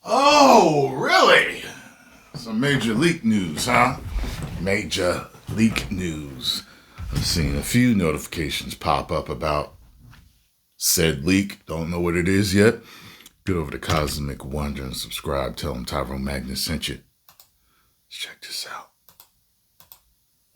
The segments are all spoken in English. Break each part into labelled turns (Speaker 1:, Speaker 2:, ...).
Speaker 1: Oh, really? Some major leak news, huh? Major leak news. I've seen a few notifications pop up about said leak. Don't know what it is yet. Get over to Cosmic Wonder and subscribe. Tell them Tyrone Magnus sent you. Let's check this out.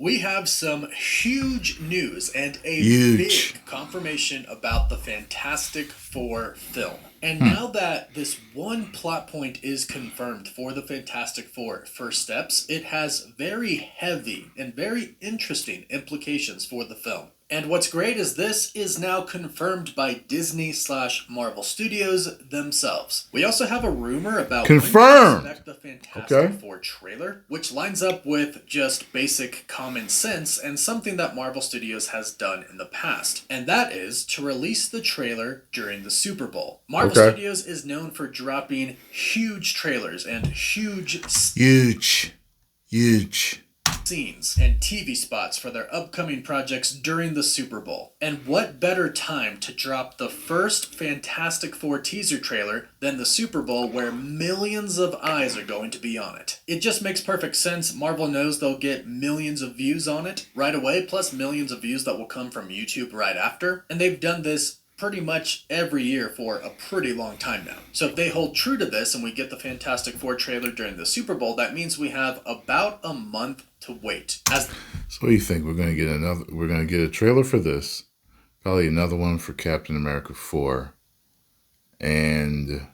Speaker 2: We have some huge news and a
Speaker 1: Huge.
Speaker 2: big confirmation about the Fantastic Four film. And now that this one plot point is confirmed for the Fantastic Four First Steps, it has very heavy and very interesting implications for the film. And what's great is this is now confirmed by Disney/Marvel Studios themselves. We also have a rumor about
Speaker 1: Confirmed.
Speaker 2: when to expect the Fantastic Four trailer, which lines up with just basic common sense and something that Marvel Studios has done in the past. And that is to release the trailer during the Super Bowl. Marvel Studios is known for dropping huge trailers and huge scenes and TV spots for their upcoming projects during the Super Bowl. And what better time to drop the first Fantastic Four teaser trailer than the Super Bowl, where millions of eyes are going to be on it. It just makes perfect sense. Marvel knows they'll get millions of views on it right away, plus millions of views that will come from YouTube right after. And they've done this pretty much every year for a pretty long time now. So if they hold true to this and we get the Fantastic Four trailer during the Super Bowl, that means we have about a month to wait.
Speaker 1: So what do you think? We're gonna get a trailer for this, probably another one for Captain America 4, and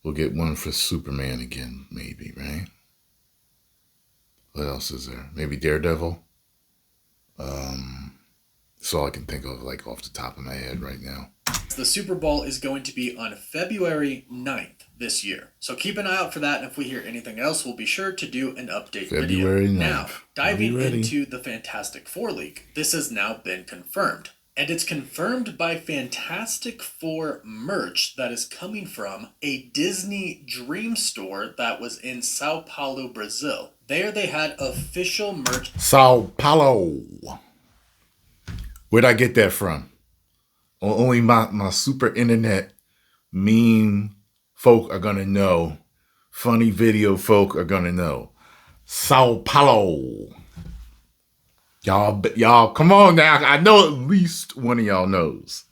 Speaker 1: we'll get one for Superman again, maybe, right? What else is there? Maybe Daredevil. That's all I can think of, like off the top of my head right now.
Speaker 2: The Super Bowl is going to be on February 9th this year. So keep an eye out for that, and if we hear anything else, we'll be sure to do an update
Speaker 1: February
Speaker 2: video.
Speaker 1: 9th.
Speaker 2: Now, diving into the Fantastic Four leak, this has now been confirmed. And it's confirmed by Fantastic Four merch that is coming from a Disney Dream store that was in Sao Paulo, Brazil. There they had official merch.
Speaker 1: Sao Paulo. Where'd I get that from? Only my super internet meme folk are gonna know. Funny video folk are gonna know. Sao Paulo. Y'all, come on now. I know at least one of y'all knows.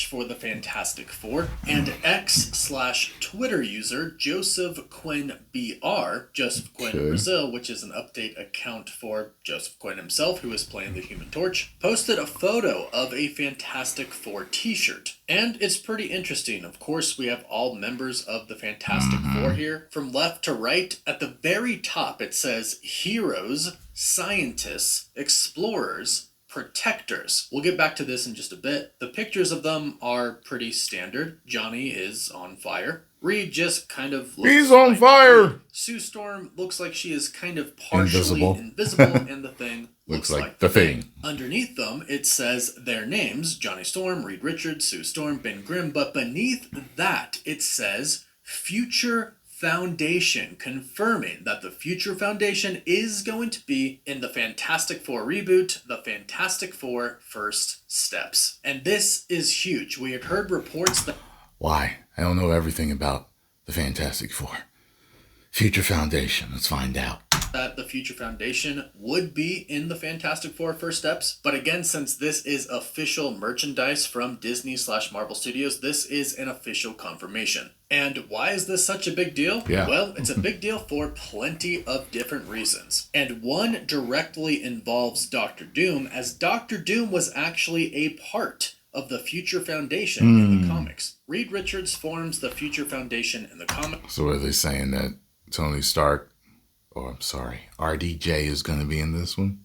Speaker 2: For the Fantastic Four, and X/Twitter user Joseph Quinn BR, Joseph Quinn Brazil, which is an update account for Joseph Quinn himself, who is playing the Human Torch, posted a photo of a Fantastic Four t-shirt. And it's pretty interesting. Of course, we have all members of the Fantastic Four here. From left to right, at the very top it says heroes, scientists, explorers, protectors. We'll get back to this in just a bit. The pictures of them are pretty standard. Johnny is on fire. Reed just kind of looks
Speaker 1: He's on fire!
Speaker 2: Sue Storm looks like she is kind of partially invisible and the Thing looks like the Thing. Underneath them, it says their names, Johnny Storm, Reed Richards, Sue Storm, Ben Grimm, but beneath that, it says Future Foundation, confirming that the Future Foundation is going to be in the Fantastic Four reboot, the Fantastic Four First Steps. And this is huge. We had heard reports that...
Speaker 1: Why? I don't know everything about the Fantastic Four. Future Foundation, let's find out.
Speaker 2: That the Future Foundation would be in the Fantastic Four First Steps. But again, since this is official merchandise from Disney/Marvel Studios, this is an official confirmation. And why is this such a big deal? Well, it's a big deal for plenty of different reasons. And one directly involves Doctor Doom, as Doctor Doom was actually a part of the Future Foundation in the comics. Reed Richards forms the Future Foundation in the comics.
Speaker 1: So are they saying that Tony Stark, RDJ is going to be in this one?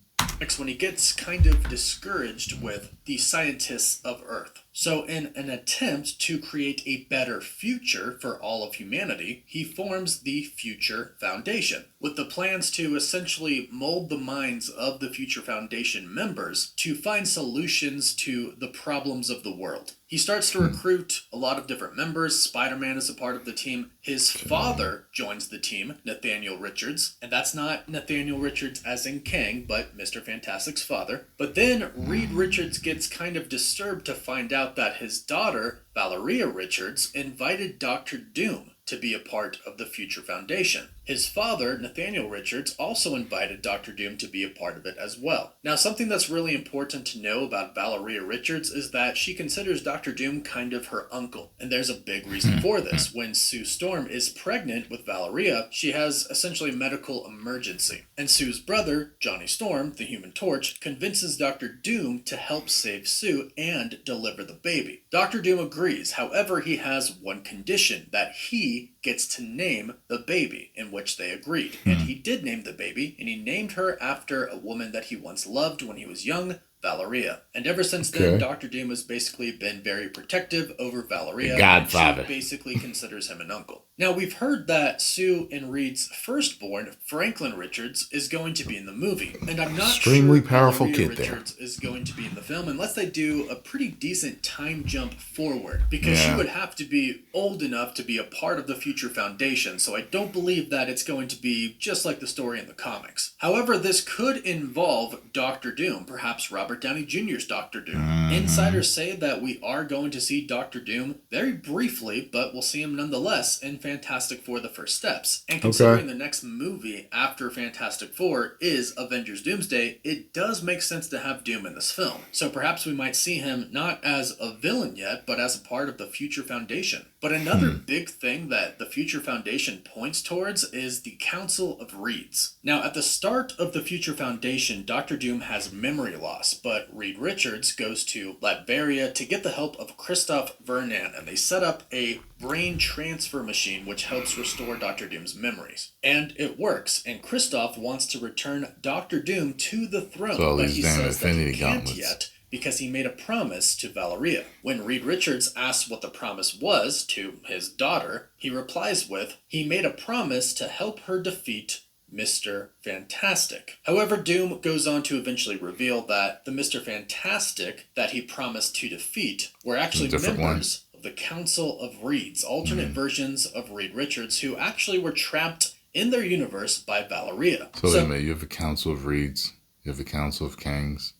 Speaker 2: When he gets kind of discouraged with the scientists of Earth. So in an attempt to create a better future for all of humanity, he forms the Future Foundation, with the plans to essentially mold the minds of the Future Foundation members to find solutions to the problems of the world. He starts to recruit a lot of different members. Spider-Man is a part of the team. His father joins the team, Nathaniel Richards. And that's not Nathaniel Richards as in Kang, but Mr. Fantastic's father. But then Reed Richards gets kind of disturbed to find out that his daughter, Valeria Richards, invited Dr. Doom to be a part of the Future Foundation. His father, Nathaniel Richards, also invited Dr. Doom to be a part of it as well. Now, something that's really important to know about Valeria Richards is that she considers Dr. Doom kind of her uncle. And there's a big reason for this. When Sue Storm is pregnant with Valeria, she has essentially a medical emergency. And Sue's brother, Johnny Storm, the Human Torch, convinces Dr. Doom to help save Sue and deliver the baby. Dr. Doom agrees, however, he has one condition, that he gets to name the baby, in which they agreed. And he did name the baby, and he named her after a woman that he once loved when he was young, Valeria. And ever since then, Dr. Doom has basically been very protective over Valeria.
Speaker 1: Godfather.
Speaker 2: And she basically considers him an uncle. Now, we've heard that Sue and Reed's firstborn, Franklin Richards, is going to be in the movie. And I'm not
Speaker 1: Extremely
Speaker 2: sure
Speaker 1: powerful
Speaker 2: Valeria
Speaker 1: kid
Speaker 2: Richards is going to be in the film unless they do a pretty decent time jump forward. Because she would have to be old enough to be a part of the Future Foundation. So I don't believe that it's going to be just like the story in the comics. However, this could involve Dr. Doom, perhaps Robert Downey Jr.'s Dr. Doom. Insiders say that we are going to see Dr. Doom very briefly, but we'll see him nonetheless in Fantastic Four: The First Steps. And considering the next movie after Fantastic Four is Avengers Doomsday, it does make sense to have Doom in this film. So perhaps we might see him not as a villain yet, but as a part of the Future Foundation. But another big thing that the Future Foundation points towards is the Council of Reeds. Now, at the start of the Future Foundation, Dr. Doom has memory loss, but Reed Richards goes to Latveria to get the help of Christoph Vernon, and they set up a brain transfer machine which helps restore Dr. Doom's memories. And it works, and Christoph wants to return Dr. Doom to the throne, but he says that he can't yet, because he made a promise to Valeria. When Reed Richards asks what the promise was to his daughter, he replies with, he made a promise to help her defeat Mr. Fantastic. However, Doom goes on to eventually reveal that the Mr. Fantastic that he promised to defeat were actually members of the Council of Reeds, alternate versions of Reed Richards, who actually were trapped in their universe by Valeria.
Speaker 1: So wait a minute, you have a Council of Reeds, you have a Council of Kings.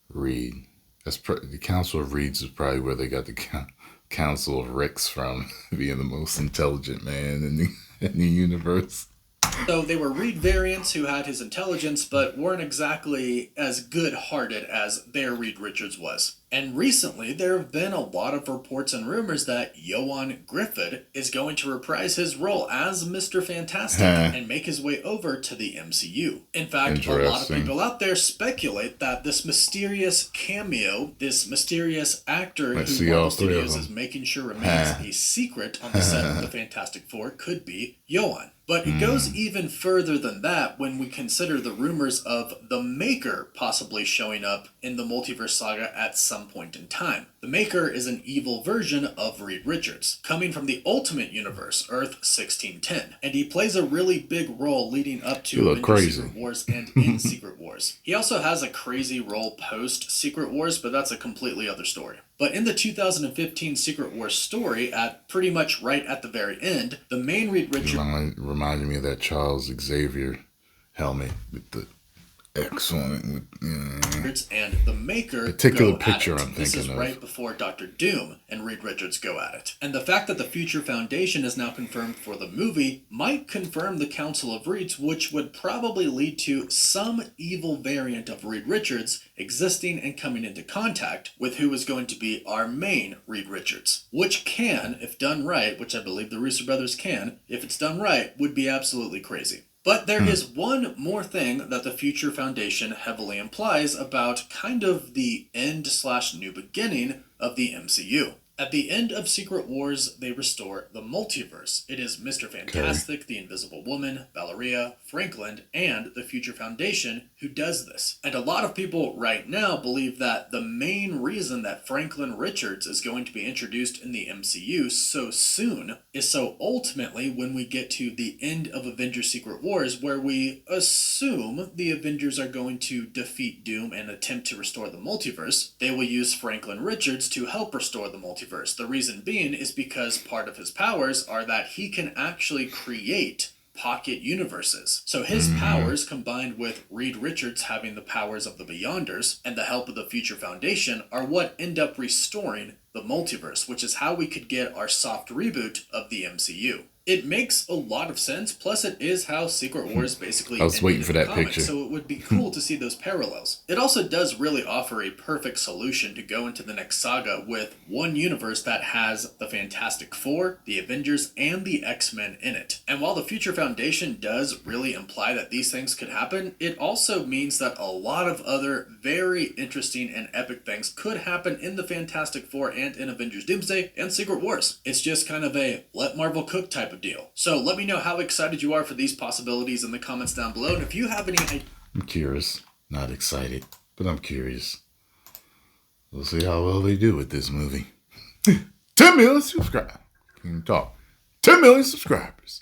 Speaker 1: Reed. The Council of Reeds is probably where they got the Council of Ricks from, being the most intelligent man in the universe.
Speaker 2: So they were Reed variants who had his intelligence, but weren't exactly as good-hearted as their Reed Richards was. And recently, there have been a lot of reports and rumors that Ioan Gruffudd is going to reprise his role as Mr. Fantastic and make his way over to the MCU. In fact, a lot of people out there speculate that this mysterious cameo, this mysterious actor who Marvel Studios is making sure remains a secret on the set of the Fantastic Four, could be Ioan. But it goes even further than that when we consider the rumors of the Maker possibly showing up in the Multiverse Saga at some point in time. The Maker is an evil version of Reed Richards, coming from the Ultimate Universe, Earth 1610, and he plays a really big role leading up to Avengers Secret Wars and in Secret Wars. He also has a crazy role post Secret Wars, but that's a completely other story. But in the 2015 Secret Wars story, at pretty much right at the very end, the main Reed Richards
Speaker 1: reminded me of that Charles Xavier helmet with the X on it.
Speaker 2: And the Maker
Speaker 1: particular
Speaker 2: go
Speaker 1: picture
Speaker 2: at it.
Speaker 1: I'm thinking
Speaker 2: This is
Speaker 1: of.
Speaker 2: right before Dr. Doom and Reed Richards go at it. And the fact that the Future Foundation is now confirmed for the movie might confirm the Council of Reeds, which would probably lead to some evil variant of Reed Richards existing and coming into contact with who is going to be our main Reed Richards. Which can, if done right, which I believe the Russo brothers can, if it's done right, would be absolutely crazy. But there is one more thing that the Future Foundation heavily implies about kind of the end/new beginning of the MCU. At the end of Secret Wars, they restore the multiverse. It is Mr. Fantastic, the Invisible Woman, Valeria, Franklin, and the Future Foundation who does this. And a lot of people right now believe that the main reason that Franklin Richards is going to be introduced in the MCU so soon is so ultimately when we get to the end of Avengers Secret Wars, where we assume the Avengers are going to defeat Doom and attempt to restore the multiverse, they will use Franklin Richards to help restore the multiverse. The reason being is because part of his powers are that he can actually create pocket universes. So his powers, combined with Reed Richards having the powers of the Beyonders and the help of the Future Foundation, are what end up restoring the multiverse, which is how we could get our soft reboot of the MCU. It makes a lot of sense, plus it is how Secret Wars basically
Speaker 1: I was
Speaker 2: ended
Speaker 1: waiting
Speaker 2: in
Speaker 1: for
Speaker 2: the
Speaker 1: that
Speaker 2: comics,
Speaker 1: picture.
Speaker 2: so it would be cool to see those parallels. It also does really offer a perfect solution to go into the next saga with one universe that has the Fantastic Four, the Avengers, and the X-Men in it. And while the Future Foundation does really imply that these things could happen, it also means that a lot of other very interesting and epic things could happen in the Fantastic Four and in Avengers Doomsday and Secret Wars. It's just kind of a let Marvel cook type of deal. So let me know how excited you are for these possibilities in the comments down below. And if you have any...
Speaker 1: I'm curious. Not excited, but I'm curious. We'll see how well they do with this movie. 10 million subscribers. Can you talk? 10 million subscribers.